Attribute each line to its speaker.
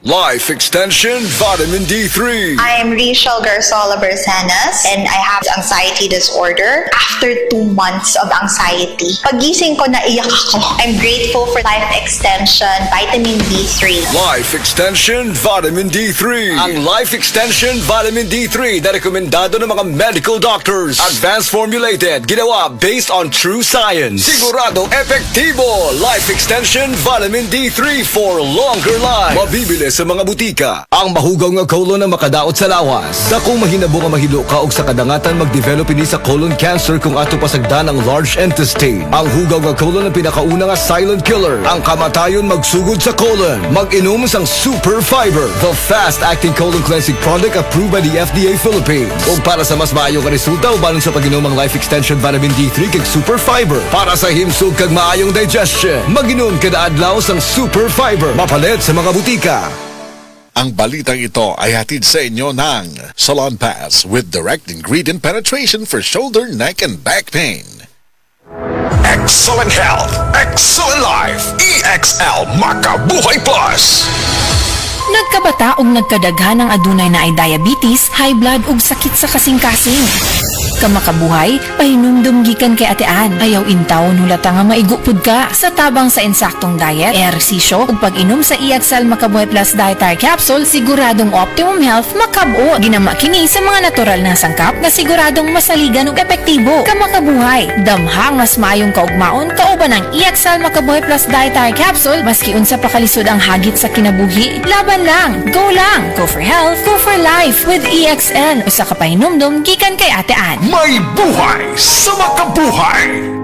Speaker 1: Life Extension Vitamin D3.
Speaker 2: I'm Rachel Garzola Bersanas and I have anxiety disorder. After 2 months of anxiety, pagising ko naiyak ako. I'm grateful for Life Extension Vitamin D3.
Speaker 1: Life Extension Vitamin D3. Ang Life Extension Vitamin D3 na rekomendado ng mga medical doctors. Advanced formulated, ginawa based on true science. Sigurado epektibo. Life Extension Vitamin D3 for longer life. Mabibili sa mga butika. Ang mahugaw nga colon na makadaot sa lawas. Sa kung mahinabo nga mahilo ka og sa kadangatan magdevelop ini sa colon cancer kung ato pasagdan ang large intestine. Ang hugaw nga colon ang pinakauna nga silent killer. Ang kamatayon magsugod sa colon. Mag-inom sang Super Fiber, the fast-acting colon cleansing product approved by the FDA Philippines. Ug para sa mas maayo nga resulta ubanon sa pag-inom ang Life Extension Vitamin D3 kag Super Fiber. Para sa himsog kag maayong digestion, mag-inom kada adlaw sang Super Fiber. Mapalit sa mga butika.
Speaker 3: Ang balitang ito ay hatid sa inyo ng Salon Pass with direct ingredient penetration for shoulder, neck, and back pain.
Speaker 4: Excellent health, excellent life. EXL Makabuhay Plus.
Speaker 5: Nagkabata ug nagkadaghan ng adunay na ay diabetes, high blood ug sakit sa kasing-kasing. Kamakabuhay, pahinumdum gikan kay atean. Ayaw intaw hulata nga maigupod ka. Sa tabang sa insaktong diet, ehersisyo ug pag-inom sa EXL Makabuhay Plus Dietary Capsule, siguradong optimum health makabuo. Ginama kini sa mga natural na sangkap nga siguradong masaligan ug epektibo. Kamakabuhay, damhang mas maayong kaugmaon kauban ng EXL Makabuhay Plus Dietary Capsule maski unsa pa kalisod ang hagit sa kinabuhi. Laban lang, go lang, go for health, go for life with EXL. Usa ka pahinumdum gikan kay atean.
Speaker 4: May buhay sa makabuhay.